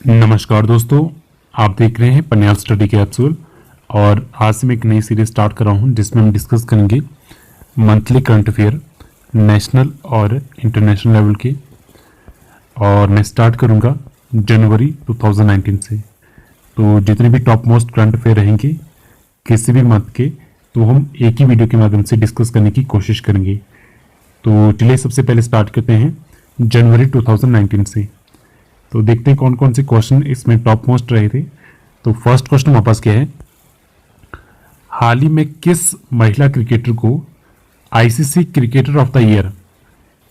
नमस्कार दोस्तों, आप देख रहे हैं पन्याल स्टडी कैप्सूल। और आज से मैं एक नई सीरीज स्टार्ट कर रहा हूं जिसमें हम डिस्कस करेंगे मंथली करंट अफेयर नेशनल और इंटरनेशनल लेवल के। और मैं स्टार्ट करूंगा जनवरी 2019 से। तो जितने भी टॉप मोस्ट करंट अफेयर रहेंगे किसी भी मंथ के, तो हम एक ही वीडियो के माध्यम से डिस्कस करने की कोशिश करेंगे। तो चलिए सबसे पहले स्टार्ट करते हैं जनवरी 2019 से। तो देखते हैं कौन कौन से क्वेश्चन इसमें टॉप मोस्ट रहे थे। तो फर्स्ट क्वेश्चन हमारे पास क्या है, हाल ही में किस महिला क्रिकेटर को ICC cricketer of the year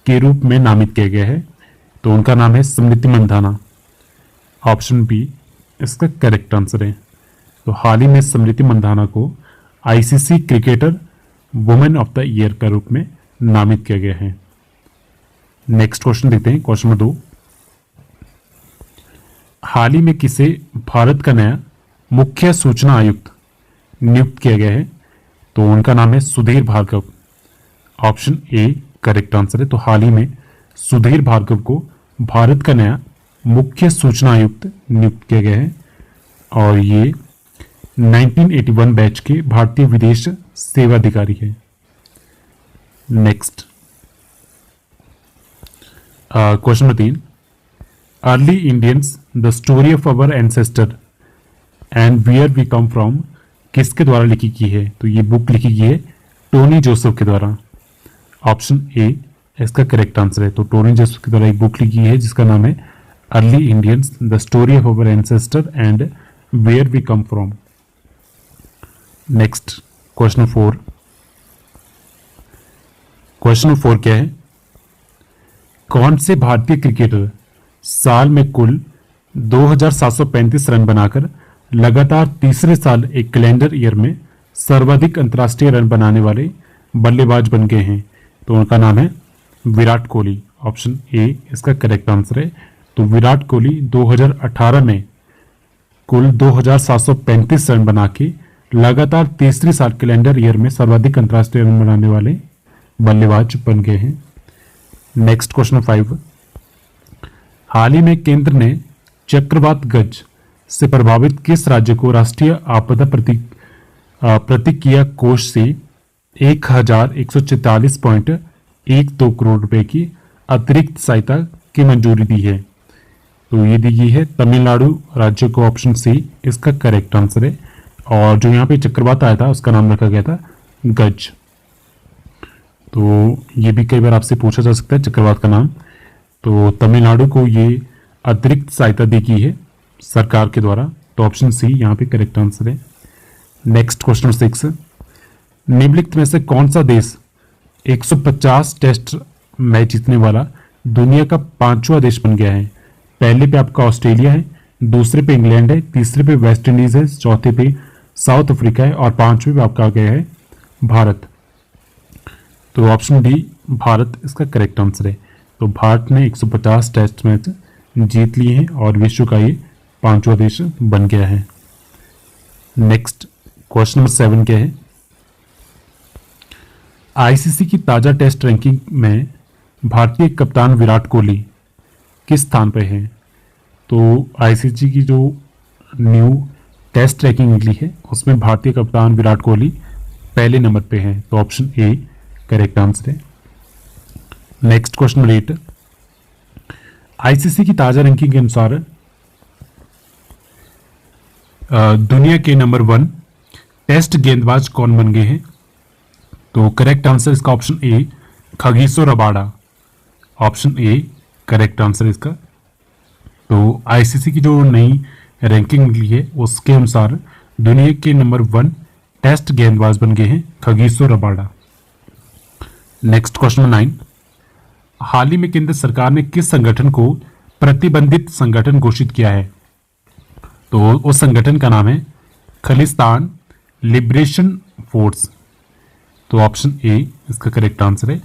के रूप में नामित किया गया है? तो उनका नाम है स्मृति मंधाना। ऑप्शन बी इसका करेक्ट आंसर है। तो हाल ही में स्मृति मंधाना को ICC cricketer women of the year का रूप में नामित किया गया है। नेक्स्ट क्वेश्चन देखते हैं, क्वेश्चन नंबर 2। हाल ही में किसे भारत का नया मुख्य सूचना आयुक्त नियुक्त किया गया है? तो उनका नाम है Sudhir Bhargav. Option A correct answer है। तो हाल ही में सुधीर भार्गव को भारत का नया मुख्य सूचना आयुक्त नियुक्त किया गया है और ये 1981 बैच के भारतीय विदेश सेवा अधिकारी है। Next question number 3। Early Indians the story of our ancestor and where we come from किसके द्वारा लिखी गई है? तो ये बुक लिखी गई है टोनी जोसेफ के द्वारा। ऑप्शन ए इसका करेक्ट आंसर है। तो टोनी जोसेफ के द्वारा एक बुक लिखी है जिसका नाम है early Indians the story of our ancestor and where we come from. Next question 4। Question 4 क्या है, कौन से भारतीय क्रिकेटर साल में कुल 2735 रन बनाकर लगातार तीसरे साल एक कैलेंडर ईयर में सर्वाधिक अंतर्राष्ट्रीय रन बनाने वाले बल्लेबाज बन गए हैं? तो उनका नाम है विराट कोहली। ऑप्शन ए इसका करेक्ट आंसर है। तो विराट कोहली 2018 में कुल 2735 रन बना के लगातार तीसरे साल कैलेंडर ईयर में सर्वाधिक अंतर्राष्ट्रीय रन बनाने वाले बल्लेबाज बन गए हैं। Next question 5। हाल ही में केंद्र ने चक्रवात गज से प्रभावित किस राज्य को राष्ट्रीय आपदा प्रतिक्रिया कोष से 1144.12 करोड़ रुपए की अतिरिक्त सहायता की मंजूरी दी है? तो ये दी गई है तमिलनाडु राज्य को। ऑप्शन सी इसका करेक्ट आंसर है। और जो यहाँ पे चक्रवात आया था उसका नाम रखा गया था गज। तो ये भी कई बार आपसे पूछा जा सकता है चक्रवात का नाम। तो तमिलनाडु को ये अतिरिक्त सहायता दी गई है सरकार के द्वारा। तो ऑप्शन सी यहाँ पे करेक्ट आंसर है। Next question 6। निम्नलिखित में से कौन सा देश 150 टेस्ट मैच जीतने वाला दुनिया का 5वां देश बन गया है? पहले पे आपका ऑस्ट्रेलिया है, दूसरे पे इंग्लैंड है, तीसरे पे वेस्ट इंडीज है, चौथे पे साउथ अफ्रीका है और पांचवें पे आपका आ गया है भारत। तो ऑप्शन डी भारत इसका करेक्ट आंसर है। तो भारत ने 150 टेस्ट मैच जीत लिए हैं और विश्व का ये 5वां देश बन गया है। नेक्स्ट क्वेश्चन नंबर 7 क्या है, आईसीसी की ताजा टेस्ट रैंकिंग में भारतीय कप्तान विराट कोहली किस स्थान पर है? तो आईसीसी की जो न्यू टेस्ट रैंकिंग निकली है उसमें भारतीय कप्तान विराट कोहली पहले नंबर पे है। तो ऑप्शन ए करेक्ट आंसर है। Next question number 8। आईसीसी की ताजा रैंकिंग के अनुसार दुनिया के नंबर 1 टेस्ट गेंदबाज कौन बन गए हैं? तो करेक्ट आंसर इसका option A Kagiso Rabada. Option A correct answer इसका। तो आईसीसी की जो नई रैंकिंग निकली है उसके अनुसार दुनिया के नंबर 1 टेस्ट गेंदबाज बन गए हैं खगीसो रबाडा। Next question number 9। हाल ही में केंद्र सरकार ने किस संगठन को प्रतिबंधित संगठन घोषित किया है? तो उस संगठन का नाम है खालिस्तान लिबरेशन फोर्स। तो ऑप्शन ए इसका करेक्ट आंसर है।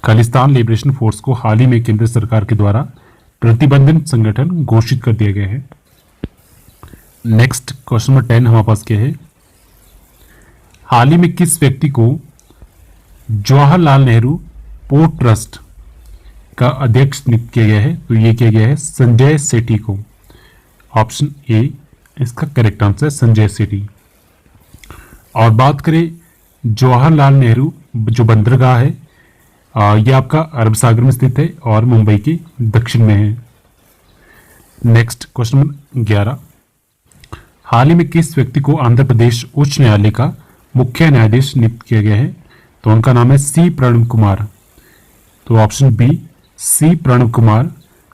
खालिस्तान लिबरेशन फोर्स को हाल ही में केंद्र सरकार के द्वारा प्रतिबंधित संगठन घोषित कर दिया गया है। नेक्स्ट क्वेश्चन नंबर 10 हमारे पास क्या है, हाल ही में किस व्यक्ति को जवाहरलाल नेहरू पोर्ट ट्रस्ट का अध्यक्ष नियुक्त किया गया है? तो ये किया गया है संजय सेठी को। ऑप्शन ए इसका करेक्ट आंसर है संजय सेठी। और बात करें जवाहरलाल नेहरू जो बंदरगाह है, यह आपका अरब सागर में स्थित है और मुंबई के दक्षिण में है। नेक्स्ट क्वेश्चन नंबर 11, हाल ही में किस व्यक्ति को आंध्र प्रदेश उच्च न्यायालय का मुख्य न्यायाधीश नियुक्त किया गया है? तो उनका नाम है सी प्रणब कुमार। तो option B C Pranab Kumar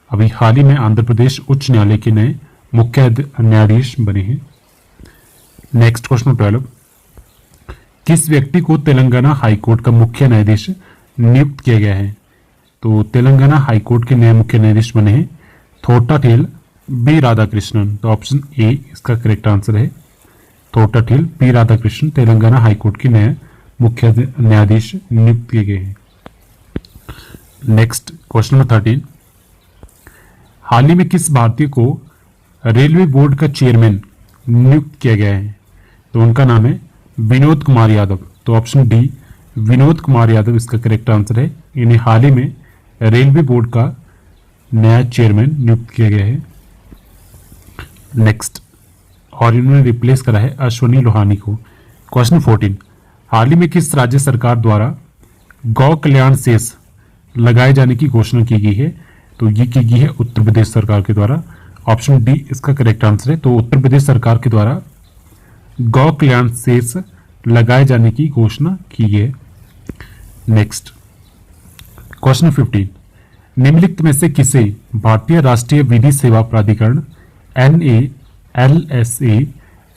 अभी हाल ही में आंध्र प्रदेश उच्च न्यायालय के नए मुख्य न्यायाधीश बने हैं। नेक्स्ट क्वेश्चन 12, किस व्यक्ति को तेलंगाना हाईकोर्ट का मुख्य न्यायाधीश नियुक्त किया गया है? तो तेलंगाना हाईकोर्ट के नए मुख्य न्यायाधीश बने हैं थोटाठेल बी राधाकृष्णन। तो ऑप्शन ए इसका करेक्ट आंसर है, थोटाठेल बी राधाकृष्णन तेलंगाना हाईकोर्ट के नए मुख्य न्यायाधीश नियुक्त किए गए हैं। नेक्स्ट क्वेश्चन नंबर 13, हाल ही में किस भारतीय को रेलवे बोर्ड का चेयरमैन नियुक्त किया गया है? तो उनका नाम है विनोद कुमार यादव। तो ऑप्शन डी विनोद कुमार यादव इसका करेक्ट आंसर है। इन्हें हाल ही में रेलवे बोर्ड का नया चेयरमैन नियुक्त किया गया है। नेक्स्ट, और इन्होंने रिप्लेस करा है अश्वनी लोहानी को। क्वेश्चन 14, हाल ही में किस राज्य सरकार द्वारा गौ कल्याण सेस लगाए जाने की घोषणा की गई है? तो ये की गई है उत्तर प्रदेश सरकार के द्वारा। ऑप्शन डी इसका करेक्ट आंसर है। तो उत्तर प्रदेश सरकार के द्वारा गौ कल्याण सेस लगाए जाने की घोषणा की गई है। नेक्स्ट क्वेश्चन 15, निम्नलिखित में से किसे भारतीय राष्ट्रीय विधि सेवा प्राधिकरण NALSA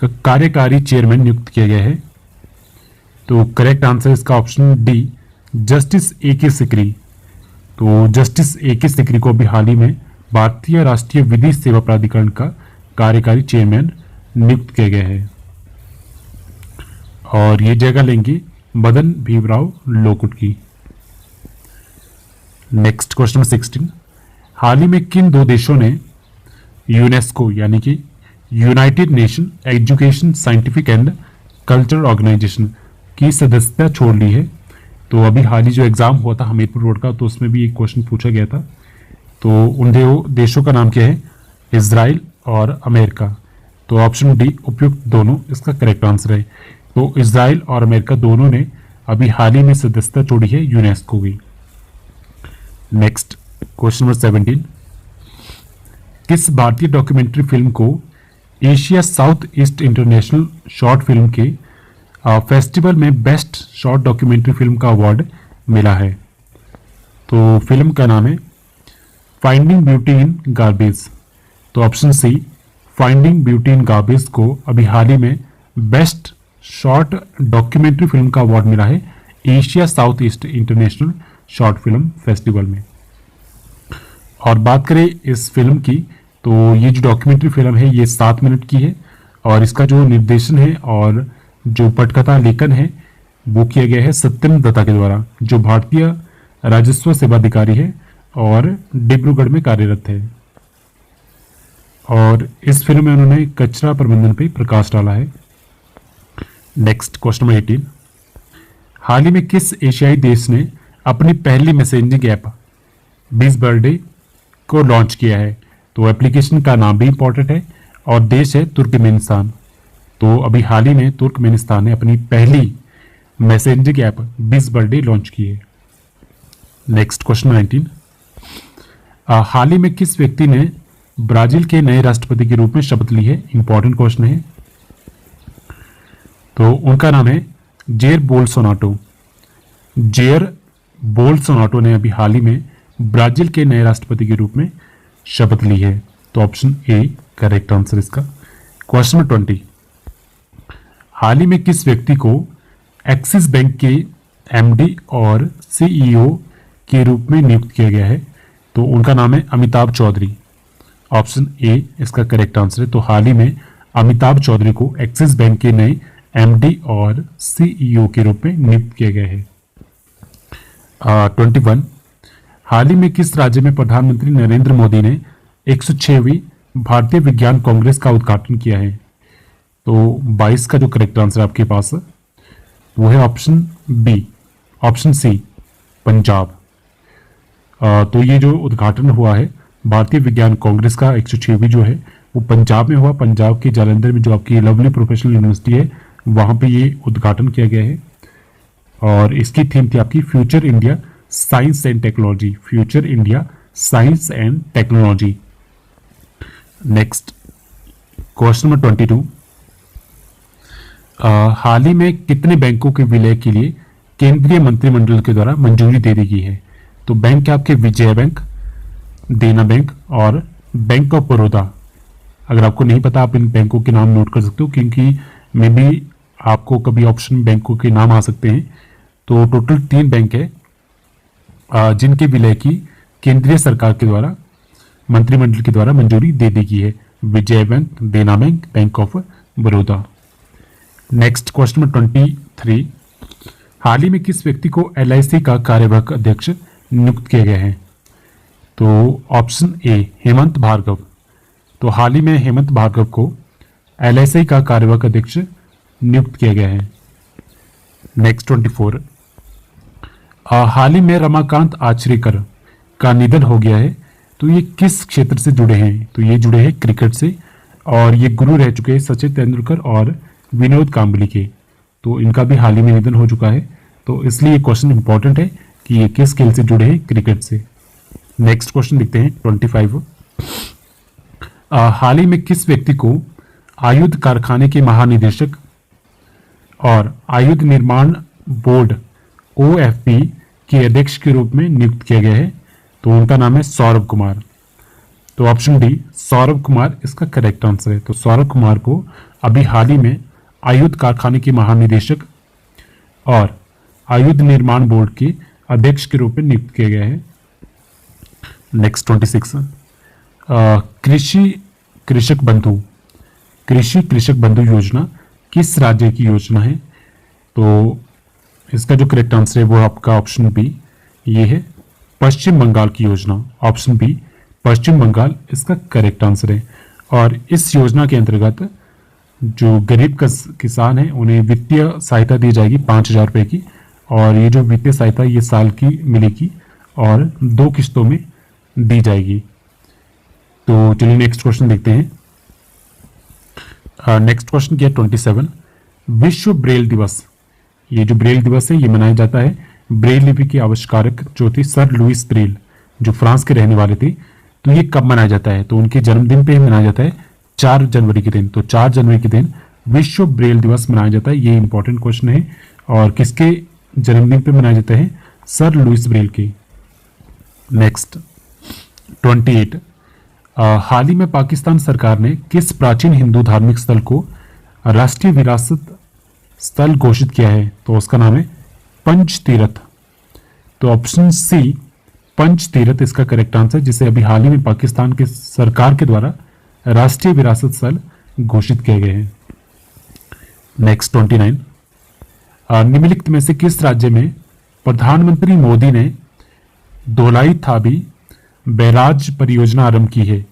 का कार्यकारी चेयरमैन नियुक्त किया गया है? तो करेक्ट आंसर इसका option D justice AK Sikri. तो जस्टिस AK सिकरी को भी हाल ही में भारतीय राष्ट्रीय विधि सेवा प्राधिकरण का कार्यकारी चेयरमैन नियुक्त किया गया है और ये जगह लेंगे मदन भीमराव लोकुट की। नेक्स्ट क्वेश्चन 16, हाल ही में किन दो देशों ने यूनेस्को यानी कि United Nation Education Scientific and Cultural Organisation की सदस्यता छोड़ ली है? तो अभी हाल ही जो एग्जाम हुआ था हमीरपुर रोड का, तो उसमें भी एक क्वेश्चन पूछा गया था। तो उन देशों का नाम क्या है? इजराइल और अमेरिका। तो ऑप्शन डी उपयुक्त दोनों इसका करेक्ट आंसर है। तो इजराइल और अमेरिका दोनों ने अभी हाल ही में सदस्यता छोड़ी है यूनेस्को की। नेक्स्ट क्वेश्चन नंबर 17, किस भारतीय डॉक्यूमेंट्री फिल्म को Asia South East International short film के फेस्टिवल में बेस्ट शॉर्ट डॉक्यूमेंट्री फिल्म का अवार्ड मिला है? तो फिल्म का नाम है फाइंडिंग ब्यूटी इन गार्बेज। तो option C finding beauty in garbage को अभी हाल ही में बेस्ट शॉर्ट डॉक्यूमेंट्री फिल्म का अवार्ड मिला है Asia South East International short film festival में। और बात करें इस फिल्म की, तो ये जो डॉक्यूमेंट्री फिल्म है ये 7 मिनट की है और इसका जो निर्देशन है और जो पटकथा लेखन है वो किया गया है सत्यम दत्ता के द्वारा, जो भारतीय राजस्व सेवा अधिकारी है और डिब्रूगढ़ में कार्यरत है। और इस फिल्म में उन्होंने कचरा प्रबंधन पर प्रकाश डाला है। नेक्स्ट क्वेश्चन नंबर 18, हाल ही में किस एशियाई देश ने अपनी पहली मैसेजिंग ऐप बीस बर्थडे को लॉन्च किया है? तो एप्लीकेशन का नाम भी इंपॉर्टेंट है और देश है तुर्कमेनिस्तान। तो अभी हाल ही में तुर्कमेनिस्तान ने अपनी पहली मैसेजिंग ऐप बीस बर्थडे लॉन्च की है। नेक्स्ट क्वेश्चन 19, हाल ही में किस व्यक्ति ने ब्राजील के नए राष्ट्रपति के रूप में शपथ ली है? इंपॉर्टेंट क्वेश्चन है। तो उनका नाम है जेयर बोल्सोनाटो। जेयर बोल्सोनाटो ने अभी हाल ही में ब्राजील के नए राष्ट्रपति के रूप में शपथ ली है। तो ऑप्शन ए करेक्ट आंसर इसका। क्वेश्चन नंबर 20, हाल ही में किस व्यक्ति को एक्सिस बैंक के MD और CEO के रूप में नियुक्त किया गया है? तो उनका नाम है अमिताभ चौधरी। ऑप्शन ए इसका करेक्ट आंसर है। तो हाल ही में अमिताभ चौधरी को एक्सिस बैंक के नए MD और CEO के रूप में नियुक्त किया गया है। 21, हाल ही में किस राज्य में प्रधानमंत्री नरेंद्र मोदी ने 106वीं भारतीय विज्ञान कांग्रेस का उद्घाटन किया है? तो 22 का जो करेक्ट आंसर आपके पास है वो है option B, option C Punjab. तो ये जो उद्घाटन हुआ है भारतीय विज्ञान कांग्रेस का 106वीं जो है वो पंजाब में हुआ। पंजाब के जालंधर में जो आपकी लवली प्रोफेशनल यूनिवर्सिटी है वहाँ पे ये उद्घाटन किया गया है। और इसकी थीम थी आपकी future India science and technology, future India science and technology. Next question number 22, हाल ही में कितने बैंकों के विलय के लिए केंद्रीय मंत्रिमंडल के द्वारा मंजूरी दे दी गई है? तो बैंक है आपके विजया बैंक, देना बैंक और बैंक ऑफ बड़ौदा। अगर आपको नहीं पता आप इन बैंकों के नाम नोट कर सकते हो, क्योंकि मे बी आपको कभी ऑप्शन बैंकों के नाम आ सकते हैं। तो टोटल 3 बैंक है जिनके विलय की केंद्रीय सरकार के द्वारा मंत्रिमंडल के द्वारा मंजूरी दे दी गई है, विजय बैंक, देना bank, bank of Baroda. Next question number 23, हाल ही में किस व्यक्ति को LIC का कार्यवाहक अध्यक्ष नियुक्त किया गया है? तो ऑप्शन ए हेमंत भार्गव। तो हाल ही में हेमंत भार्गव को LIC का कार्यवाहक अध्यक्ष नियुक्त किया गया है। नेक्स्ट 24, हाल ही में रमाकांत आचरेकर का निधन हो गया है, तो ये किस क्षेत्र से जुड़े हैं? तो ये जुड़े हैं क्रिकेट से, और ये गुरु रह चुके हैं सचिन तेंदुलकर और विनोद कांबली के। तो इनका भी हाल ही में निधन हो चुका है, तो इसलिए ये क्वेश्चन इंपॉर्टेंट है कि ये किस खेल से जुड़े हैं, क्रिकेट से। नेक्स्ट क्वेश्चन देखते हैं 25, हाल ही में किस व्यक्ति को आयुध कारखाने के महानिदेशक और आयुध निर्माण बोर्ड OFB के अध्यक्ष के रूप में नियुक्त किया गया है? तो उनका नाम है सौरभ कुमार। तो ऑप्शन डी सौरभ कुमार इसका करेक्ट आंसर है। तो सौरभ कुमार को अभी हाल ही में आयुध कारखाने के महानिदेशक और आयुध निर्माण बोर्ड के अध्यक्ष के रूप में नियुक्त किया गया है। नेक्स्ट 26, कृषि कृषक बंधु योजना किस राज्य की योजना है? तो इसका जो करेक्ट आंसर है वो आपका ऑप्शन बी ये है, पश्चिम बंगाल की योजना। ऑप्शन बी पश्चिम बंगाल इसका करेक्ट आंसर है। और इस योजना के अंतर्गत जो गरीब किसान हैं उन्हें वित्तीय सहायता दी जाएगी 5,000 रुपये की, और ये जो वित्तीय सहायता ये साल की मिलेगी और 2 किस्तों में दी जाएगी। तो चलिए नेक्स्ट क्वेश्चन देखते हैं। नेक्स्ट क्वेश्चन क्या है 27, विश्व ब्रेल दिवस। ये जो ब्रेल दिवस है ये मनाया जाता है ब्रेल लिपि के आविष्कारक जो थे सर लुइस ब्रेल, जो फ्रांस के रहने वाले थे। तो ये कब मनाया जाता है? तो उनके जन्मदिन पे ही मनाया जाता है 4 जनवरी के दिन। तो 4 जनवरी के दिन विश्व ब्रेल दिवस मनाया जाता है। ये इंपॉर्टेंट क्वेश्चन है। और किसके जन्मदिन पे मनाया जाता है? सर लुइस ब्रेल के। नेक्स्ट 28, हाल ही में पाकिस्तान सरकार ने किस प्राचीन हिंदू धार्मिक स्थल को राष्ट्रीय विरासत स्थल घोषित किया है? तो उसका नाम है पंचतीर्थ। तो ऑप्शन सी पंचतीर्थ इसका करेक्ट आंसर, जिसे अभी हाल ही में पाकिस्तान के सरकार के द्वारा राष्ट्रीय विरासत स्थल घोषित किए गए हैं। नेक्स्ट 29, निम्नलिखित में से किस राज्य में प्रधानमंत्री मोदी ने दोलाई थाबी बैराज परियोजना आरंभ की है?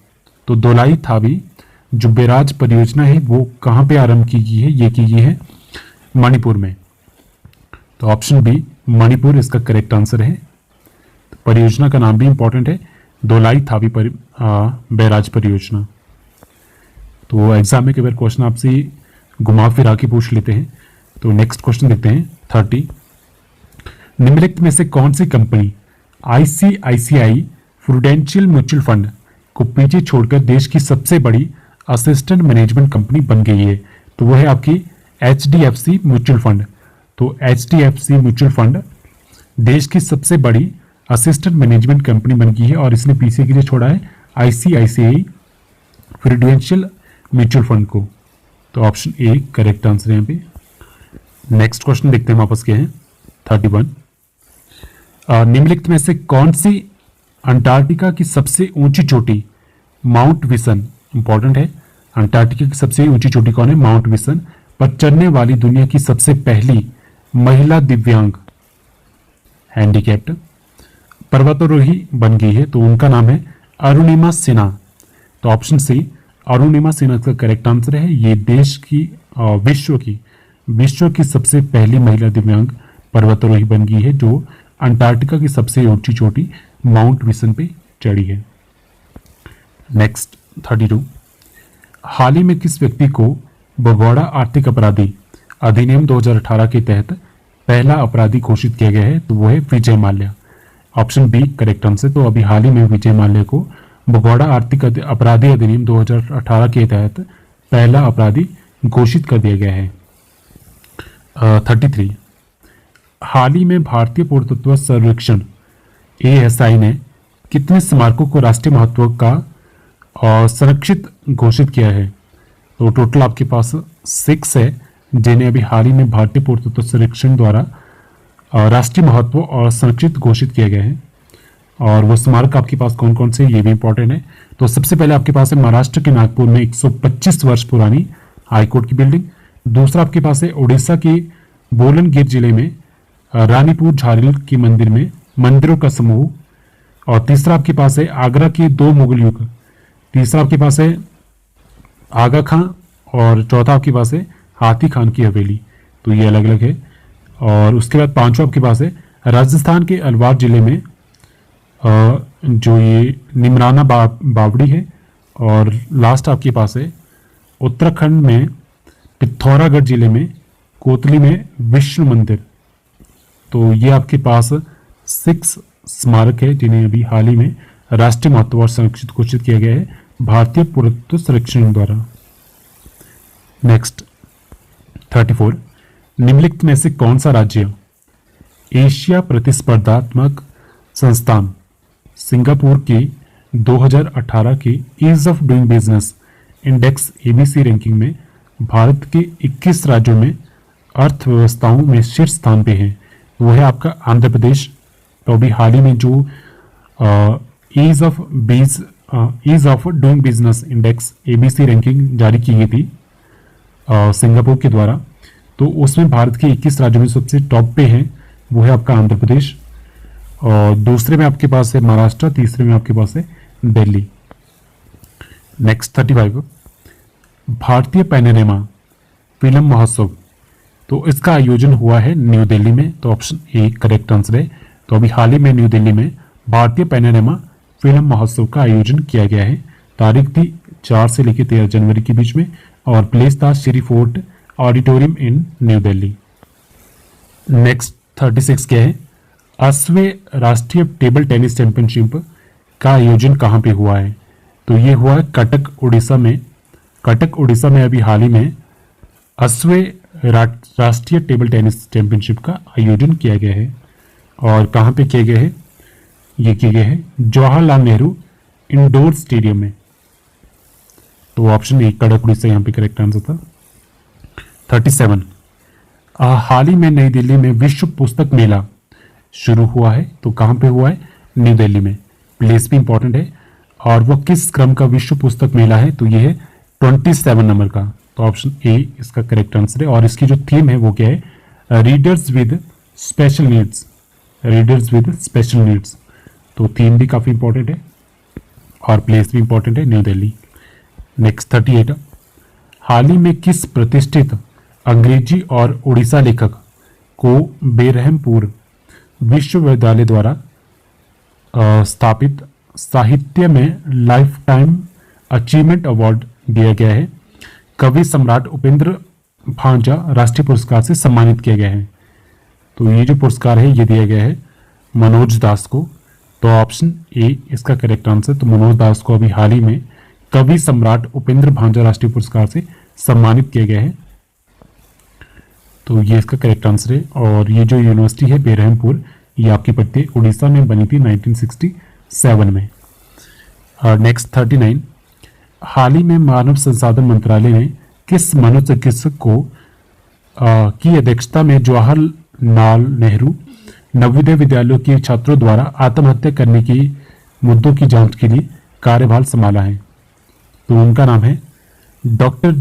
तो दोलाई थाबी जो बैराज परियोजना है वो कहां पे आरंभ की गई है? ये की गई है मणिपुर में। तो ऑप्शन बी मणिपुर इसका करेक्ट आंसर है। तो परियोजना का नाम भी इंपॉर्टेंट है, दोलाई थाबी बैराज परियोजना। तो एग्जाम में कई बार क्वेश्चन आपसे घुमा फिरा के पूछ लेते हैं। तो नेक्स्ट क्वेश्चन देखते हैं 30, निम्नलिखित में से कौन सी company ICICI Prudential mutual fund को पीछे छोड़कर देश की सबसे बड़ी असिस्टेंट मैनेजमेंट कंपनी बन गई है? तो वो है आपकी HDFC म्यूचुअल फंड। तो HDFC म्यूचुअल फंड देश की सबसे बड़ी असिस्टेंट मैनेजमेंट कंपनी बन गई है, और इसने पीछे के लिए छोड़ा है ICICI प्रूडेंशियल म्यूचुअल फंड को। तो ऑप्शन ए करेक्ट आंसर है यहाँ पे। नेक्स्ट क्वेश्चन देखते हैं वापस क्या है 31, निम्नलिखित में से कौन सी अंटार्कटिका की सबसे ऊंची चोटी माउंट विसन, इंपॉर्टेंट है, अंटार्कटिका की सबसे ऊंची चोटी कौन है? माउंट विसन पर चढ़ने वाली दुनिया की सबसे पहली महिला दिव्यांग हैंडीकैप्ड पर्वतारोही बन गई है। तो उनका नाम है अरुणिमा सिन्हा। तो ऑप्शन सी अरुणिमा सिन्हा का करेक्ट आंसर है। ये देश की विश्व की सबसे पहली महिला दिव्यांग पर्वतारोही बन गई है जो अंटार्कटिका की सबसे ऊंची चोटी माउंट विसन पे चढ़ी है। नेक्स्ट 32, हाल ही में किस व्यक्ति को भगोड़ा आर्थिक अपराधी अधिनियम 2018 के तहत पहला अपराधी घोषित किया गया है? तो वो है Vijay Mallya. Option B correct answer. तो अभी हाल ही में विजय माल्या को भगोड़ा आर्थिक अपराधी अधिनियम 2018 के तहत पहला अपराधी घोषित कर दिया गया है। 33 हाल ही में भारतीय पुरातत्व सर्वेक्षण ASI ने कितने स्मारकों को राष्ट्रीय महत्व का और संरक्षित घोषित किया है? तो टोटल आपके पास 6 है जिन्हें अभी हाल ही में भारतीय पुरातत्व सर्वेक्षण द्वारा राष्ट्रीय महत्व और संरक्षित घोषित किया गया है। और वो स्मारक आपके पास कौन कौन से, ये भी इंपॉर्टेंट है। तो सबसे पहले आपके पास है महाराष्ट्र के नागपुर में 125 वर्ष पुरानी हाईकोर्ट की बिल्डिंग। दूसरा आपके पास है उड़ीसा के बोलनगिर जिले में रानीपुर झारील के मंदिर में मंदिरों का समूह। और तीसरा आपके पास है आगरा के 2 मुगल युग। तीसरा आपके पास है आगा खां और चौथा आपके पास है हाथी खान की हवेली। तो ये अलग अलग है। और उसके बाद पांचवा आपके पास है राजस्थान के अलवार जिले में जो ये निमराना बावड़ी है। और लास्ट आपके पास है उत्तराखंड में पिथौरागढ़ जिले में कोतली में विष्णु मंदिर। तो ये आपके पास 6 स्मारक है जिन्हें अभी हाल ही में राष्ट्रीय महत्व और संरक्षित घोषित किया गया है भारतीय पुरातत्व सर्वेक्षण द्वारा। नेक्स्ट 34 निम्नलिखित में से कौन सा राज्य एशिया प्रतिस्पर्धात्मक संस्थान सिंगापुर की 2018 की ease of doing business index ABC ranking में भारत के 21 राज्यों में अर्थव्यवस्थाओं में शीर्ष स्थान पे है? वो है आपका आंध्र प्रदेश। तो अभी हाल ही में जो ease of doing business index ABC ranking जारी की गई थी सिंगापुर के द्वारा, तो उसमें भारत के 21 राज्यों में सबसे टॉप पे है वो है आपका आंध्र प्रदेश। और दूसरे में आपके पास है महाराष्ट्र, तीसरे में आपके पास है दिल्ली। नेक्स्ट 35 भारतीय पैनोरमा फिल्म महोत्सव, तो इसका आयोजन हुआ है न्यू दिल्ली में। तो ऑप्शन ए करेक्ट आंसर है। तो अभी हाल ही में न्यू दिल्ली में भारतीय पैनोरमा फिल्म महोत्सव का आयोजन किया गया है। तारीख थी 4 से लेकर 13 जनवरी के बीच में और प्लेस था श्री फोर्ट ऑडिटोरियम इन न्यू दिल्ली। नेक्स्ट 36 क्या है? 80वें राष्ट्रीय टेबल टेनिस चैंपियनशिप का आयोजन कहाँ पे हुआ है? तो ये हुआ है कटक उड़ीसा में। कटक उड़ीसा में अभी हाल ही में 80वें राष्ट्रीय टेबल टेनिस चैंपियनशिप का आयोजन किया गया है। और कहाँ पे किया गया है? ये किया गया है जवाहरलाल नेहरू इंडोर स्टेडियम में। तो ऑप्शन ए कटक उड़ीसा यहाँ पे करेक्ट आंसर था। 37 हाल ही में नई दिल्ली में विश्व पुस्तक मेला शुरू हुआ है। तो कहाँ पे हुआ है? न्यू दिल्ली में। प्लेस भी इंपॉर्टेंट है। और वो किस क्रम का विश्व पुस्तक मेला है? तो ये है 27 नंबर का। तो ऑप्शन ए इसका करेक्ट आंसर है। और इसकी जो थीम है वो क्या है? Readers with special needs. Readers with special needs. तो थीम भी काफ़ी इंपॉर्टेंट है और प्लेस भी इंपॉर्टेंट है, न्यू दिल्ली। नेक्स्ट 38 हाल ही में किस प्रतिष्ठित अंग्रेजी और उड़ीसा लेखक को बेरहमपुर विश्वविद्यालय द्वारा स्थापित साहित्य में लाइफ टाइम अचीवमेंट अवार्ड दिया गया है? कवि सम्राट उपेंद्र भांजा राष्ट्रीय पुरस्कार से सम्मानित किया गया है। तो ये जो पुरस्कार है ये दिया गया है मनोज दास को। तो ऑप्शन ए इसका करेक्ट आंसर। तो मनोज दास को अभी हाल ही में कवि सम्राट उपेंद्र भांजा राष्ट्रीय पुरस्कार से सम्मानित किया गया है। तो ये इसका करेक्ट आंसर है। और ये जो यूनिवर्सिटी है बेरहमपुर, ये आपकी पड़ती है उड़ीसा में, बनी थी 1967 में। नेक्स्ट 39 हाल ही में मानव संसाधन मंत्रालय ने किस मनोचिकित्सक को की अध्यक्षता में जवाहरलाल नेहरू नवोदय विद्यालयों के छात्रों द्वारा आत्महत्या करने की मुद्दों की जांच के लिए कार्यभार संभाला है? तो उनका नाम है डॉक्टर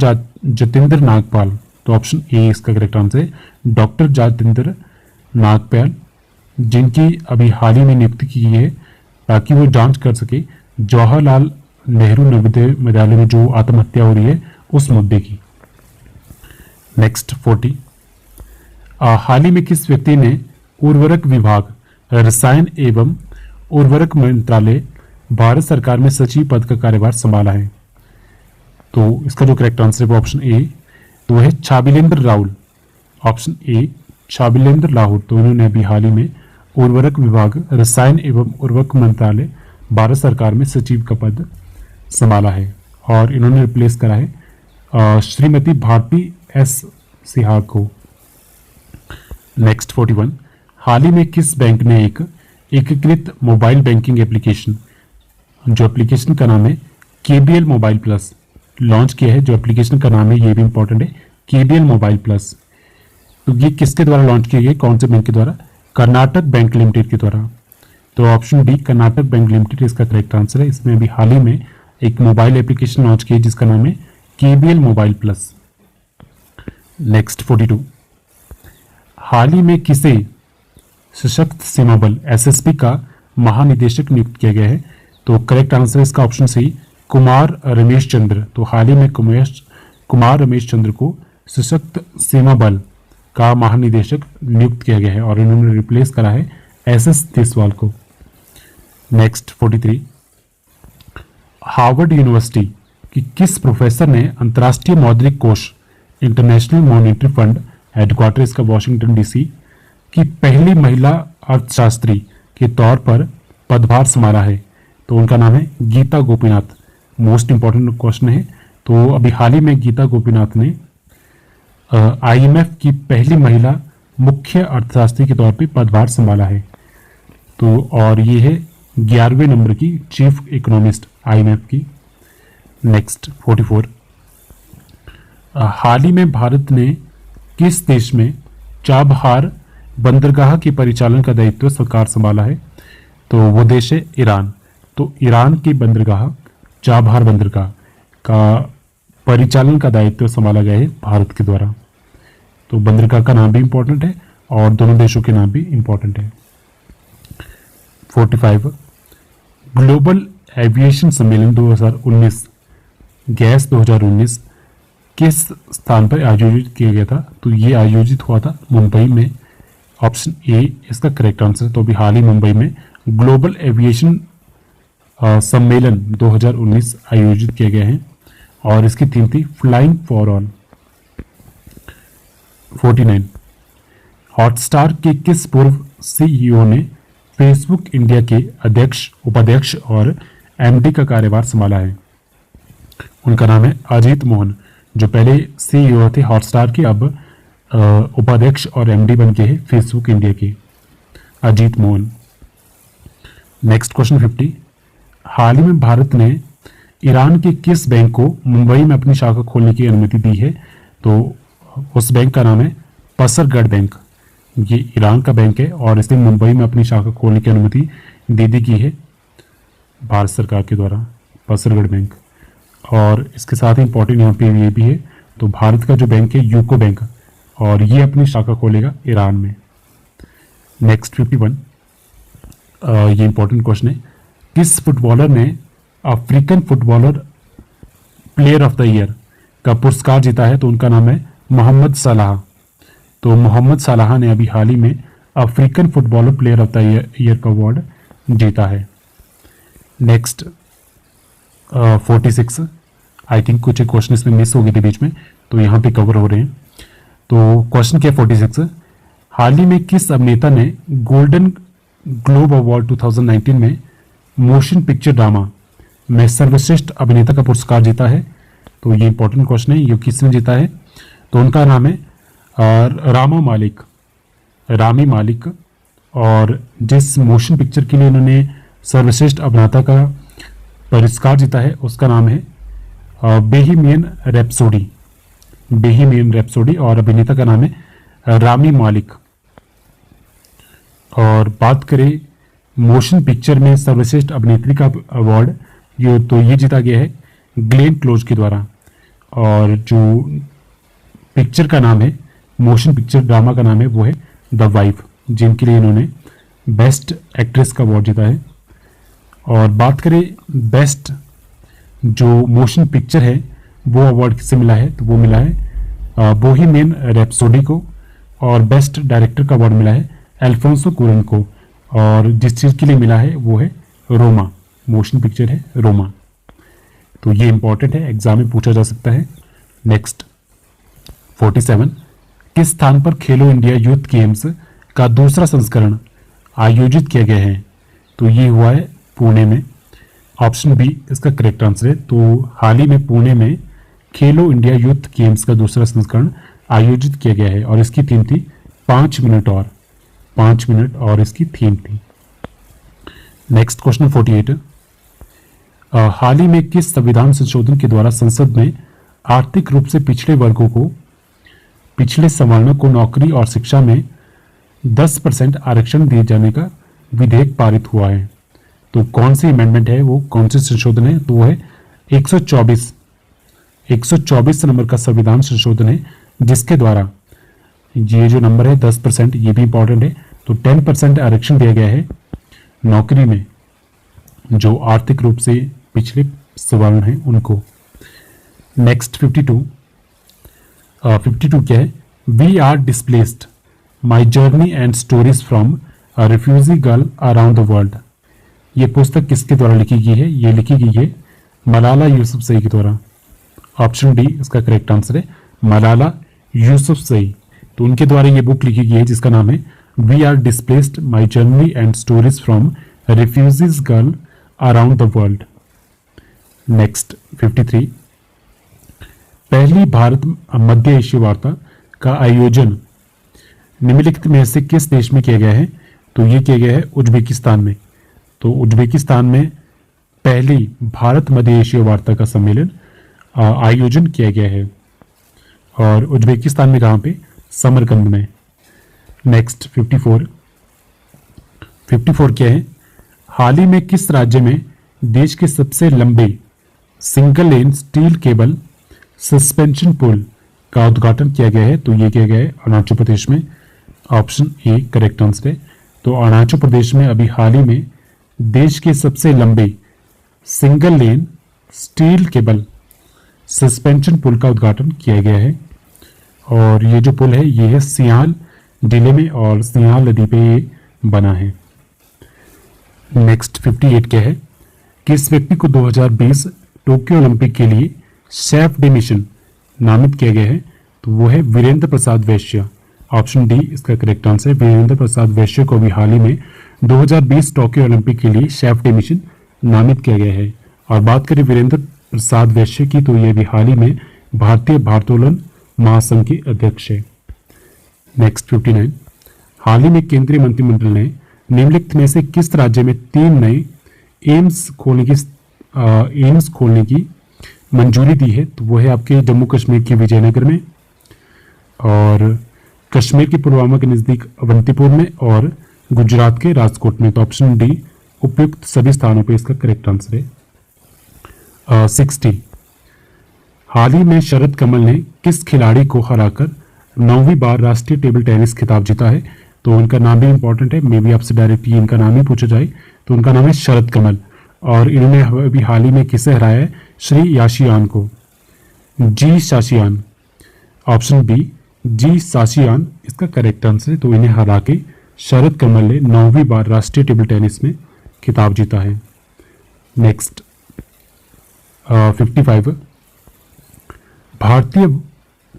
जतेंद्र नागपाल। तो ऑप्शन ए इसका करेक्ट आंसर है, डॉक्टर जतेंद्र नागपाल, जिनकी अभी हाल ही में नियुक्ति की गई है ताकि वो जांच कर सके जवाहरलाल नेहरू नवोदय विद्यालय में जो आत्महत्या हो रही है उस मुद्दे की। नेक्स्ट 40 हाल ही में किस व्यक्ति ने उर्वरक विभाग, रसायन एवं उर्वरक मंत्रालय, भारत सरकार में सचिव पद का कार्यभार संभाला है? तो इसका जो करेक्ट आंसर है वो ऑप्शन ए, तो वो है छाबिलेंद्र राहुल। ऑप्शन ए छाबिलेंद्र राहुल, तो इन्होंने अभी हाल ही में उर्वरक विभाग, रसायन एवं उर्वरक मंत्रालय, भारत सरकार में सचिव का पद संभाला है और इन्होंने रिप्लेस करा है श्रीमती भारती एस सिहाग को। नेक्स्ट 41, हाल ही में किस बैंक ने एक एकीकृत मोबाइल बैंकिंग एप्लीकेशन, जो एप्लीकेशन का नाम है केबीएल मोबाइल प्लस, लॉन्च किया है। जो एप्लीकेशन का नाम है ये भी इंपॉर्टेंट है, केबीएल मोबाइल प्लस। तो ये किसके द्वारा लॉन्च किया गया, कौन से बैंक के द्वारा? कर्नाटक बैंक लिमिटेड के द्वारा। तो option D Karnataka bank limited इसका करेक्ट आंसर है। इसमें अभी हाल ही में एक मोबाइल एप्लीकेशन लॉन्च की है जिसका नाम है केबीएल मोबाइल प्लस। नेक्स्ट 42, हाल ही में किसे सशक्त सीमा बल एसएसबी का महानिदेशक नियुक्त किया गया है? तो करेक्ट आंसर है इसका ऑप्शन सी, कुमार रमेश चंद्र। तो हाल ही में कुमार रमेश चंद्र को सशक्त सीमा बल का महानिदेशक नियुक्त किया गया है और इन्होंने रिप्लेस करा है एसएस देसवाल को। नेक्स्ट 43, हार्वर्ड यूनिवर्सिटी की किस प्रोफेसर ने अंतर्राष्ट्रीय मौद्रिक कोष इंटरनेशनल मॉनेटरी फंड, हेडक्वार्टर इसका वॉशिंगटन डीसी, की पहली महिला अर्थशास्त्री के तौर पर पदभार संभाला है? तो उनका नाम है Geeta Gopinath. Most important question है। तो अभी हाल ही में गीता गोपीनाथ ने आईएमएफ की पहली महिला मुख्य अर्थशास्त्री के तौर पे पदभार संभाला है। तो और ये है 11वें नंबर की चीफ इकोनॉमिस्ट आईएमएफ की। नेक्स्ट 44, हाल ही में भारत ने किस देश में चाबहार बंदरगाह के परिचालन का दायित्व सरकार संभाला है? तो वो देश है ईरान। तो ईरान की बंदरगाह चाबहार बंदरगाह का परिचालन का दायित्व संभाला गया है भारत के द्वारा। तो बंदरगाह का नाम भी इंपॉर्टेंट है और दोनों देशों के नाम भी इंपॉर्टेंट है। 45, ग्लोबल एविएशन सम्मेलन 2019 गैस 2019 किस स्थान पर आयोजित किया गया था? तो ये आयोजित हुआ था मुंबई में। ऑप्शन ए इसका करेक्ट आंसर। तो अभी हाल ही मुंबई में ग्लोबल एविएशन सम्मेलन 2019 आयोजित किए गए हैं और इसकी थीम थी फ्लाइंग फॉर ऑल। 49, हॉटस्टार के किस पूर्व सीईओ ने फेसबुक इंडिया के अध्यक्ष, उपाध्यक्ष और एमडी का कार्यभार संभाला है? उनका नाम है अजीत मोहन, जो पहले सीईओ थे हॉटस्टार के, अब उपाध्यक्ष और एमडी बन के हैं फेसबुक इंडिया के, अजीत मोहन। नेक्स्ट क्वेश्चन 50, हाल ही में भारत ने ईरान के किस बैंक को मुंबई में अपनी शाखा खोलने की अनुमति दी है? तो उस बैंक का नाम है पसरगढ़ बैंक। ये ईरान का बैंक है और इसने मुंबई में अपनी शाखा खोलने की अनुमति दे दी की है भारत सरकार के द्वारा, पसरगढ़ बैंक। और इसके साथ ही इंपॉर्टेंट यहाँ पे ये भी है, तो भारत का जो बैंक है यूको बैंक, और ये अपनी शाखा खोलेगा ईरान में। नेक्स्ट 51, ये इंपॉर्टेंट क्वेश्चन है, किस फुटबॉलर ने African footballer player of the year का पुरस्कार जीता है? तो उनका नाम है मोहम्मद सलाह। तो मोहम्मद सलाह ने अभी हाल ही में African footballer player of the year का अवार्ड जीता है। नेक्स्ट 46, आई थिंक कुछ क्वेश्चन इसमें मिस हो गए थे बीच में, तो यहाँ पे कवर हो रहे हैं। तो क्वेश्चन क्या 46, हाल ही में किस अभिनेता ने गोल्डन ग्लोब अवार्ड 2019 में मोशन पिक्चर ड्रामा में सर्वश्रेष्ठ अभिनेता का पुरस्कार जीता है? तो ये इंपॉर्टेंट क्वेश्चन है, ये किसने जीता है? तो उनका नाम है रामी मालिक, और जिस मोशन पिक्चर के लिए उन्होंने सर्वश्रेष्ठ अभिनेता का पुरस्कार जीता है उसका नाम है बोहेमियन रैप्सोडी, और अभिनेता का नाम है रामी मालिक। और बात करें मोशन पिक्चर में सर्वश्रेष्ठ अभिनेत्री का अवार्ड, ये जीता गया है ग्लेन क्लोज के द्वारा, और जो पिक्चर का नाम है, मोशन पिक्चर ड्रामा का नाम है, वो है द वाइफ, जिनके लिए इन्होंने बेस्ट एक्ट्रेस का अवार्ड जीता है। और बात करें बेस्ट जो मोशन पिक्चर है वो अवार्ड किससे मिला है? तो वो मिला है बोहेमियन रैप्सोडी को, और बेस्ट डायरेक्टर का अवार्ड मिला है अल्फोंसो कुरन को, और जिस चीज़ के लिए मिला है वो है रोमा, मोशन पिक्चर है रोमा। तो ये इंपॉर्टेंट है, एग्जाम में पूछा जा सकता है। नेक्स्ट 47, किस स्थान पर खेलो इंडिया यूथ गेम्स का दूसरा संस्करण आयोजित किया गया है? तो ये हुआ है पुणे में। ऑप्शन बी इसका करेक्ट आंसर है। तो हाल ही में पुणे में खेलो इंडिया यूथ गेम्स का दूसरा संस्करण आयोजित किया गया है और इसकी थीम थी 5 मिनट और 5 मिनट और इसकी थीम थी। नेक्स्ट क्वेश्चन 48, हाल ही में किस संविधान संशोधन के द्वारा संसद में आर्थिक रूप से पिछड़े वर्गों को, पिछले सवर्णों को नौकरी और शिक्षा में 10% आरक्षण दिए जाने का विधेयक पारित हुआ है? तो कौन सी अमेंडमेंट है, वो कौन सी संशोधन है? तो वो है 124 नंबर का संविधान संशोधन है, जिसके द्वारा ये जो नंबर है 10%, ये भी इंपॉर्टेंट है। तो 10% आरक्षण दिया गया है नौकरी में जो आर्थिक रूप से पिछले सवर्ण हैं उनको। नेक्स्ट 52 क्या है? We are displaced, my journey and stories from a refugee girl around the world. ये पुस्तक किसके द्वारा लिखी गई है? ये लिखी गई है मलाला यूसुफजई के द्वारा। ऑप्शन डी इसका करेक्ट आंसर है, मलाला यूसुफजई। तो उनके द्वारा ये बुक लिखी गई है जिसका नाम है we are displaced, my journey and stories from refugees girl around the world. Next 53, पहली भारत मध्य एशिया वार्ता का आयोजन निम्नलिखित में से किस देश में किया गया है? तो ये किया गया है उज्बेकिस्तान में। तो उज्बेकिस्तान में पहली भारत मध्य एशिया वार्ता का सम्मेलन आयोजन किया गया है और उज्बेकिस्तान में कहाँ पे? समरकंद में। नेक्स्ट 54 क्या है? हाल ही में किस राज्य में देश के सबसे लंबे single lane steel cable suspension पुल का उद्घाटन किया गया है? तो ये किया गया है अरुणाचल प्रदेश में। ऑप्शन ए करेक्ट आंसर है। तो अरुणाचल प्रदेश में अभी हाल ही में देश के सबसे लंबे single lane steel cable suspension पुल का उद्घाटन किया गया है और ये जो पुल है ये है सियाल जिले में और सियाल नदी पे ये बना है। नेक्स्ट 58 क्या है? किस व्यक्ति को 2020 टोक्यो ओलंपिक के लिए शेफ डे मिशन नामित किया गया है? तो वो है वीरेंद्र प्रसाद वैश्य। ऑप्शन डी इसका करेक्ट आंसर है। वीरेंद्र प्रसाद वैश्य को भी हाल ही में 2020 टोक्यो ओलंपिक के लिए शेफ डे मिशन नामित किया गया है। और बात करें वीरेंद्र प्रसाद वैश्य की, तो ये भी हाल ही में भारतीय भारोत्तोलन महासंघ के अध्यक्ष है। नेक्स्ट 59, हाल ही में केंद्रीय मंत्रिमंडल ने निम्नलिखित में से किस राज्य में 3 नए एम्स खोलने की मंजूरी दी है? तो वो है आपके जम्मू कश्मीर के विजयनगर में और कश्मीर के पुलवामा के नज़दीक अवंतीपुर में और गुजरात के राजकोट में। तो ऑप्शन डी उपयुक्त सभी स्थानों पर इसका करेक्ट आंसर है। 60, हाल ही में शरद कमल ने किस खिलाड़ी को हराकर 9वीं बार राष्ट्रीय टेबल टेनिस खिताब जीता है? तो उनका नाम भी इंपॉर्टेंट है, मे बी आपसे डायरेक्टली इनका नाम ही पूछा जाए। तो उनका नाम है शरद कमल और इन्होंने अभी हाल ही में किसे हराया है? श्री याशियान को, जी शाशियान। ऑप्शन बी जी शाशियान इसका करेक्ट आंसर है। तो इन्हें हरा के शरद कमल ने 9वीं बार राष्ट्रीय टेबल टेनिस में खिताब जीता है। नेक्स्ट 55,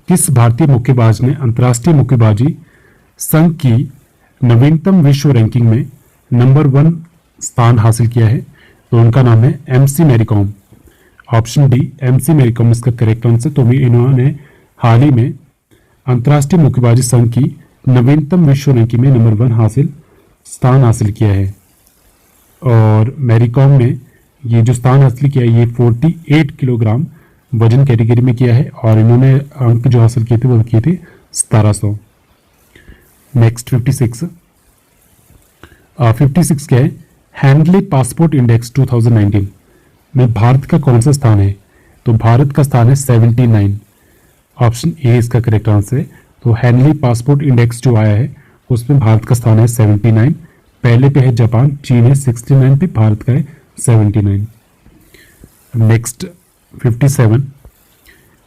किस भारतीय मुक्केबाज ने अंतर्राष्ट्रीय मुक्केबाजी संघ की नवीनतम विश्व रैंकिंग में नंबर 1 स्थान हासिल किया है? तो उनका नाम है MC Mary Kom. Option D MC Mary Kom इसका करेक्ट आंसर। तो इन्होंने हाल ही में अंतर्राष्ट्रीय मुक्केबाजी संघ की नवीनतम विश्व रैंकिंग में नंबर 1 स्थान हासिल किया है और मैरीकॉम ने ये जो स्थान हासिल किया है ये 48 किलोग्राम वजन कैटेगरी में किया है और इन्होंने अंक जो हासिल किए थे वो किए थे 1700। नेक्स्ट 56 क्या है? हैंडले पासपोर्ट इंडेक्स 2019 में भारत का कौन सा स्थान है? तो भारत का स्थान है 79। ऑप्शन ए इसका करेक्ट आंसर है। तो हैंडले पासपोर्ट इंडेक्स जो आया है उसमें भारत का स्थान है 79। पहले पे है जापान, चीन है 69 पे, भारत का है 79। नेक्स्ट 57,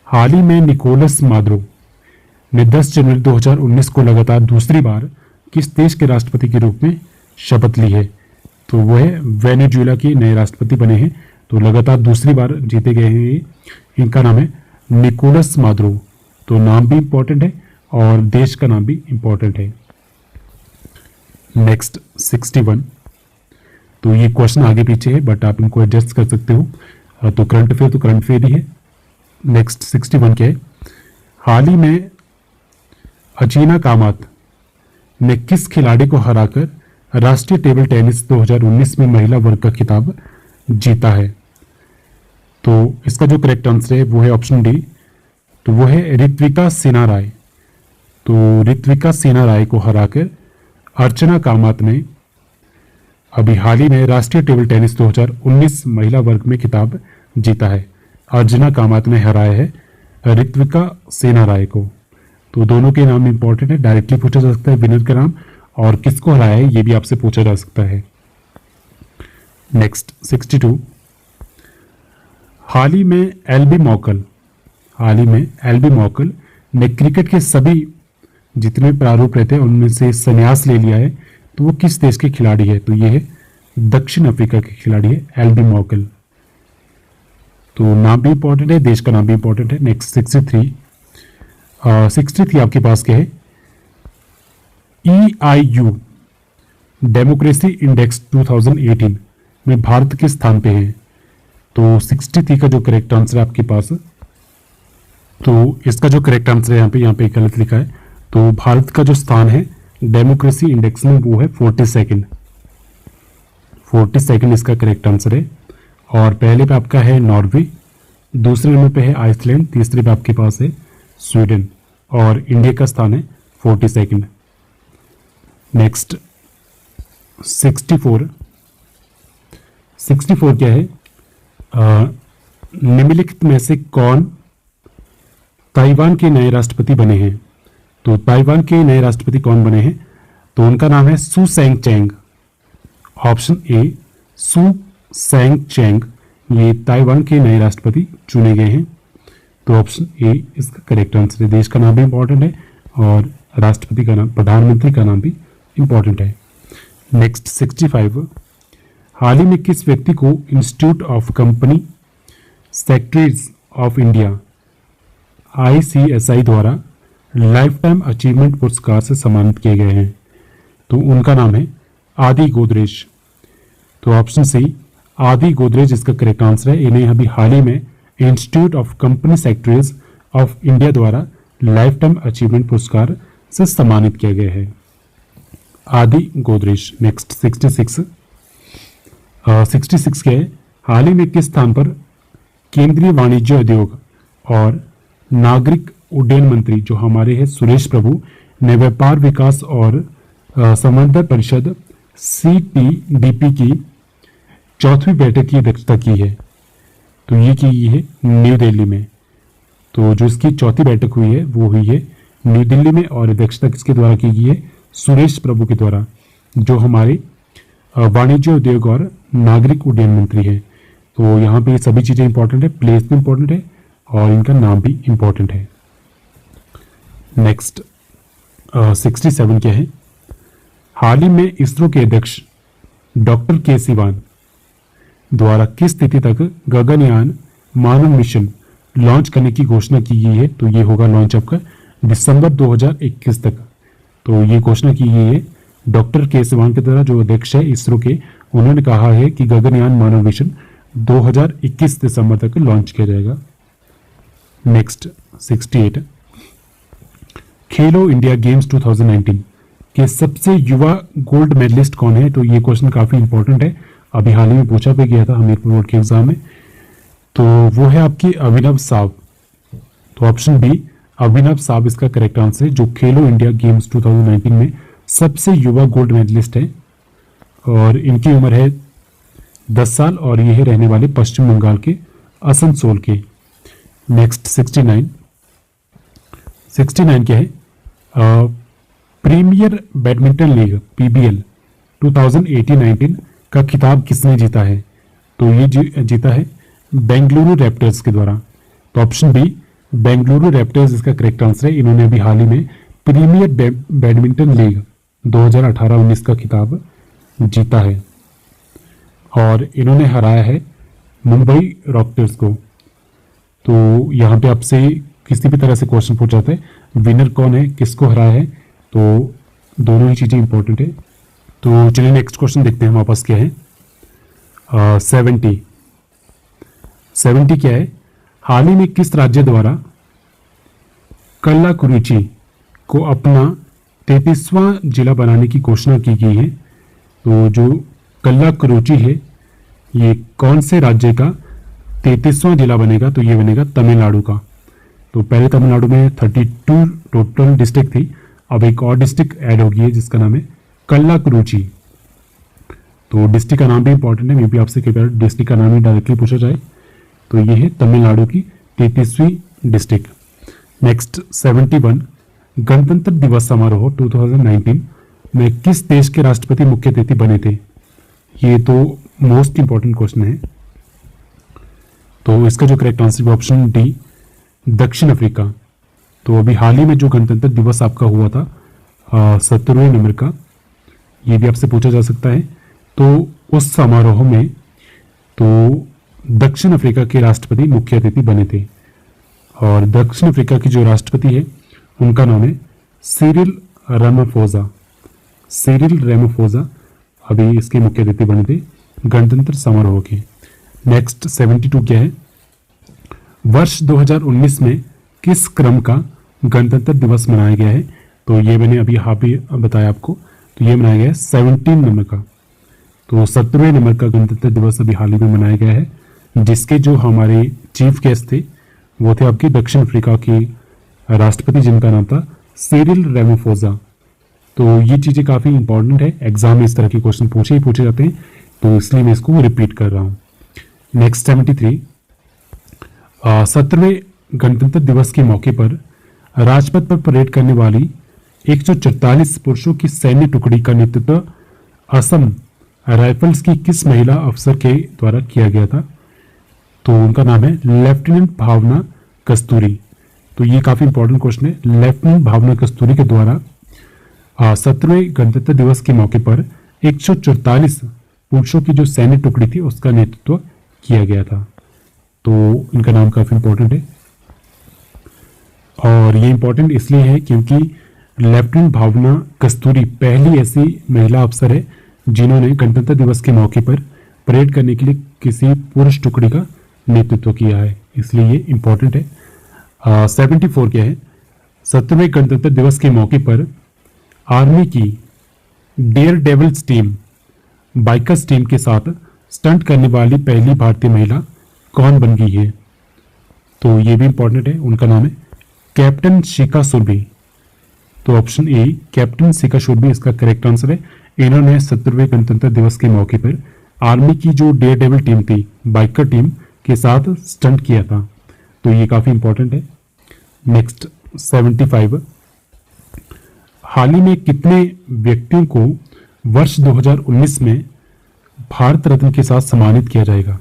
हाल ही में निकोलस मादुरो ने 10 जनवरी 2019 को लगातार दूसरी बार किस देश के राष्ट्रपति के रूप में शपथ ली है? तो वो है वेनेजुएला के नए राष्ट्रपति बने हैं। तो लगातार दूसरी बार जीते गए हैं ये। इनका नाम है निकोलस मादुरो। तो नाम भी इंपॉर्टेंट है और देश का नाम भी इंपॉर्टेंट है। नेक्स्ट 61। तो ये क्वेश्चन आगे पीछे है बट आप इनको एडजस्ट कर सकते हो। तो करंट अफेयर ही है। नेक्स्ट 61 क्या है? हाल ही में अजीना कामत ने किस खिलाड़ी को हराकर राष्ट्रीय टेबल टेनिस 2019 में महिला वर्ग का खिताब जीता है? तो इसका जो करेक्ट आंसर है वो है ऑप्शन डी। तो वो है ऋत्विका सिन्हा राय। तो ऋत्विका सिन्हा राय को हराकर अर्चना कामत ने अभी हाल ही में राष्ट्रीय टेबल टेनिस 2019 महिला वर्ग में खिताब जीता है। अर्चना कामत ने हराया है ऋत्विका सिन्हा राय को। तो दोनों के नाम इंपॉर्टेंट है, डायरेक्टली पूछा जा सकता है विनर का नाम, और किसको हराया है ये भी आपसे पूछा जा सकता है। नेक्स्ट 62। हाल ही में एलबी मॉकल ने क्रिकेट के सभी जितने प्रारूप रहते हैं उनमें से संन्यास ले लिया है। तो वो किस देश के खिलाड़ी है? तो ये है दक्षिण अफ्रीका के खिलाड़ी है एलबी मॉकल। तो नाम भी इंपॉर्टेंट है, देश का नाम भी इंपॉर्टेंट है। नेक्स्ट 63। 63 आपके पास क्या है? EIU डेमोक्रेसी इंडेक्स 2018 में भारत किस स्थान पे है? तो 63 का जो करेक्ट आंसर है आपके पास, तो इसका जो करेक्ट आंसर है यहाँ पे गलत लिखा है। तो भारत का जो स्थान है डेमोक्रेसी इंडेक्स में वो है 42nd। 42nd इसका करेक्ट आंसर है। और पहले पे आपका है नॉर्वे, दूसरे नंबर पे है आइसलैंड, तीसरे पे आपके पास है स्वीडन, और इंडिया का स्थान है 42nd। नेक्स्ट 64। 64 क्या है? निम्नलिखित में से कौन ताइवान के नए राष्ट्रपति बने हैं? तो ताइवान के नए राष्ट्रपति कौन बने हैं? तो उनका नाम है Su Tseng Chang. Option A Su Tseng Chang ये ताइवान के नए राष्ट्रपति चुने गए हैं। तो ऑप्शन ए इसका करेक्ट आंसर है। देश का नाम भी इंपॉर्टेंट है और राष्ट्रपति का नाम, प्रधानमंत्री का नाम भी इंपॉर्टेंट है। नेक्स्ट 65। हाल ही में किस व्यक्ति को institute of company secretaries of India ICSI द्वारा लाइफ टाइम अचीवमेंट पुरस्कार से सम्मानित किए गए हैं? तो उनका नाम है आदि गोदरेज। तो ऑप्शन सी आदि गोदरेज इसका करेक्ट आंसर है। इन्हें अभी हाल ही में institute of company secretaries of India द्वारा लाइफ टाइम अचीवमेंट पुरस्कार से सम्मानित किया गया है, आदि गोदरेज। नेक्स्ट 66। 66 क्या है? हाल ही में किस स्थान पर केंद्रीय वाणिज्य उद्योग और नागरिक उड्डयन मंत्री जो हमारे हैं सुरेश प्रभु ने व्यापार विकास और समन्वय परिषद CPDP की चौथी बैठक की अध्यक्षता की है? तो ये की है न्यू दिल्ली में। तो जो इसकी चौथी बैठक हुई है वो हुई है न्यू दिल्ली में, और अध्यक्षता किसके द्वारा की गई है? सुरेश प्रभु के द्वारा, जो हमारे वाणिज्य उद्योग और नागरिक उड्डयन मंत्री हैं। तो यहाँ पे ये सभी चीज़ें इंपॉर्टेंट है, प्लेस भी इंपॉर्टेंट है और इनका नाम भी इंपॉर्टेंट है। नेक्स्ट 67 क्या है? हाल ही में इसरो के अध्यक्ष डॉक्टर के सिवान द्वारा किस तिथि तक गगनयान मानव मिशन लॉन्च करने की घोषणा की गई है? तो ये होगा लॉन्च आपका दिसंबर 2021 तक। तो ये घोषणा की गई है डॉक्टर के सिवान के द्वारा, जो अध्यक्ष है इसरो के। उन्होंने कहा है कि गगनयान मानव मिशन 2021 दिसंबर तक लॉन्च किया जाएगा। नेक्स्ट 68। खेलो इंडिया गेम्स 2019 के सबसे युवा गोल्ड मेडलिस्ट कौन है? तो ये क्वेश्चन काफी इंपॉर्टेंट है, अभी हाल ही में पूछा भी गया था हमीरपुर बोर्ड के एग्जाम में। तो वो है आपकी अभिनव साव। तो ऑप्शन बी अभिनव साव इसका करेक्ट आंसर है, जो खेलो इंडिया गेम्स 2019 में सबसे युवा गोल्ड मेडलिस्ट है, और इनकी उम्र है 10 साल और ये है रहने वाले पश्चिम बंगाल के आसनसोल के। नेक्स्ट 69। 69 क्या है? प्रीमियर बैडमिंटन लीग PBL 2018-19 का खिताब किसने जीता है? तो ये जीता है बेंगलुरु रैप्टर्स के द्वारा। तो ऑप्शन बी बेंगलुरु रैप्टर्स इसका करेक्ट आंसर है। इन्होंने अभी हाल ही में प्रीमियर बैडमिंटन लीग 2018-19 का खिताब जीता है और इन्होंने हराया है मुंबई रॉकेटर्स को। तो यहाँ पे आपसे किसी भी तरह से क्वेश्चन पूछा जाता है विनर कौन है, किसको हराया है, तो दोनों ही चीज़ें इंपॉर्टेंट है। तो चलिए नेक्स्ट क्वेश्चन देखते हैं हमारे पास क्या है। 70 क्या है, हाल ही में किस राज्य द्वारा कल्लाकुरिची को अपना 33वां जिला बनाने की घोषणा की गई है। तो जो कल्लाकुरिची है ये कौन से राज्य का 33वां जिला बनेगा, तो ये बनेगा तमिलनाडु का। तो पहले तमिलनाडु में 32 टोटल डिस्ट्रिक्ट थी, अब एक और डिस्ट्रिक्ट ऐड हो गई है जिसका नाम है कल्लाकुरिची। तो डिस्ट्रिक्ट का नाम भी इंपॉर्टेंट है, मे भी आपसे कई बार डिस्ट्रिक्ट का नाम ही डायरेक्टली पूछा जाए। तो ये है तमिलनाडु की 33वीं डिस्ट्रिक्ट। नेक्स्ट 71, गणतंत्र दिवस समारोह 2019 में किस देश के राष्ट्रपति मुख्य अतिथि बने थे। ये तो मोस्ट इंपॉर्टेंट क्वेश्चन है। तो इसका जो करेक्ट आंसर है ऑप्शन डी, दक्षिण अफ्रीका। तो अभी हाल ही में जो गणतंत्र दिवस आपका हुआ था 17वें नंबर का, ये भी आपसे पूछा जा सकता है। तो उस समारोह में तो दक्षिण अफ्रीका के राष्ट्रपति मुख्य अतिथि बने थे, और दक्षिण अफ्रीका की जो राष्ट्रपति है उनका नाम है सिरिल रामाफोसा। सिरिल रामाफोसा अभी इसके मुख्य अतिथि बने थे गणतंत्र समारोह के। नेक्स्ट 72 क्या है, वर्ष 2019 में किस क्रम का गणतंत्र दिवस मनाया गया है। तो ये मैंने अभी यहाँ पे बताया आपको, तो ये मनाया गया है 17 नंबर का। तो 17वें नंबर का गणतंत्र दिवस अभी हाल ही में मनाया गया है, जिसके जो हमारे चीफ गेस्ट थे वो थे आपके दक्षिण अफ्रीका के राष्ट्रपति जिनका नाम था सिरिल रामाफोसा। तो ये चीज़ें काफ़ी इंपॉर्टेंट है, एग्जाम में इस तरह के क्वेश्चन पूछे जाते हैं, तो इसलिए मैं इसको रिपीट कर रहा हूँ। नेक्स्ट 73, 17वें गणतंत्र दिवस के मौके पर राजपथ पर परेड करने वाली 144 पुरुषों की सैन्य टुकड़ी का नेतृत्व असम राइफल्स की किस महिला अफसर के द्वारा किया गया था। तो उनका नाम है लेफ्टिनेंट भावना कस्तूरी। तो ये काफ़ी इंपॉर्टेंट क्वेश्चन है। लेफ्टिनेंट भावना कस्तूरी के द्वारा 17वें गणतंत्र दिवस के मौके पर 144 पुरुषों की जो सैन्य टुकड़ी थी उसका नेतृत्व किया गया था। तो इनका नाम काफ़ी इंपॉर्टेंट है, और ये इंपॉर्टेंट इसलिए है क्योंकि लेफ्टिनेंट भावना कस्तूरी पहली ऐसी महिला अफसर है जिन्होंने गणतंत्र दिवस के मौके पर परेड करने के लिए किसी पुरुष टुकड़ी का नेतृत्व किया है, इसलिए ये इंपॉर्टेंट है। 74 क्या है, 17वें गणतंत्र दिवस के मौके पर आर्मी की dare devils team bikers team के साथ स्टंट करने वाली पहली भारतीय महिला कौन बन गई है। तो ये भी इंपॉर्टेंट है, उनका नाम है कैप्टन शिखा सुरभि। तो ऑप्शन ए कैप्टन शिखा सुरभि इसका करेक्ट आंसर है। इन्होंने 17वें गणतंत्र दिवस के मौके पर आर्मी की जो डेयर डेविल टीम थी बाइकर टीम के साथ स्टंट किया था, तो ये काफ़ी इंपॉर्टेंट है। नेक्स्ट 75, हाल ही में कितने व्यक्तियों को वर्ष 2019 में भारत रत्न के साथ सम्मानित किया जाएगा।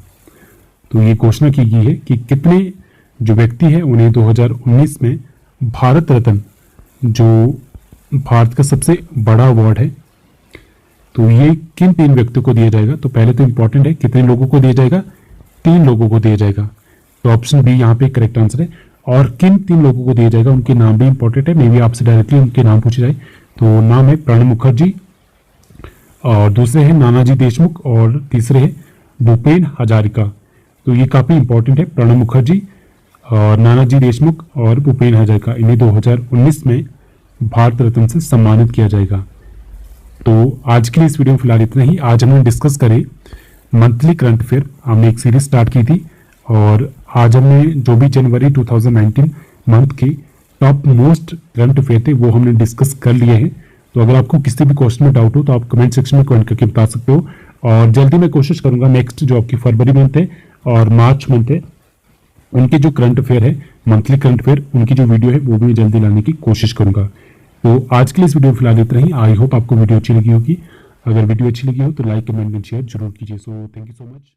तो ये घोषणा की गई है कि कितने जो व्यक्ति हैं उन्हें 2019 में भारत रत्न, जो भारत का सबसे बड़ा अवार्ड है, तो ये किन 3 व्यक्तियों को दिया जाएगा। तो पहले तो इंपॉर्टेंट है कितने लोगों को दिया जाएगा, 3 लोगों को दिया जाएगा। तो ऑप्शन बी यहाँ पे करेक्ट आंसर है। और किन 3 लोगों को दिया जाएगा उनके नाम भी इंपॉर्टेंट है, मे भी आपसे डायरेक्टली उनके नाम पूछे जाए। तो नाम है प्रणब मुखर्जी, और दूसरे हैं नानाजी देशमुख, और तीसरे हैं भूपेन हजारिका। तो ये काफ़ी इंपॉर्टेंट है, प्रणब मुखर्जी और नानाजी देशमुख और भूपेन हजारिका, इन्हें 2019 में भारत रत्न से सम्मानित किया जाएगा। तो आज के लिए इस वीडियो में फिलहाल इतना ही। आज हमने डिस्कस करे मंथली करंट अफेयर, हमने एक सीरीज स्टार्ट की थी, और आज हमने जो भी जनवरी 2019 मंथ के टॉप मोस्ट करंट अफेयर थे वो हमने डिस्कस कर लिए हैं। तो अगर आपको किसी भी क्वेश्चन में डाउट हो तो आप कमेंट सेक्शन में कमेंट करके बता सकते हो, और जल्दी मैं कोशिश करूंगा नेक्स्ट जो आपकी फरवरी मंथ है और मार्च मंथ है उनके जो करंट अफेयर है, मंथली करंट अफेयर, उनकी जो वीडियो है वो भी जल्दी लाने की कोशिश करूंगा। तो आज के लिए इस वीडियो में फिलहाल इतना ही। आई होप आपको वीडियो अच्छी लगी होगी। अगर वीडियो अच्छी लगी हो तो लाइक कमेंट एंड शेयर जरूर कीजिए। So thank you so much.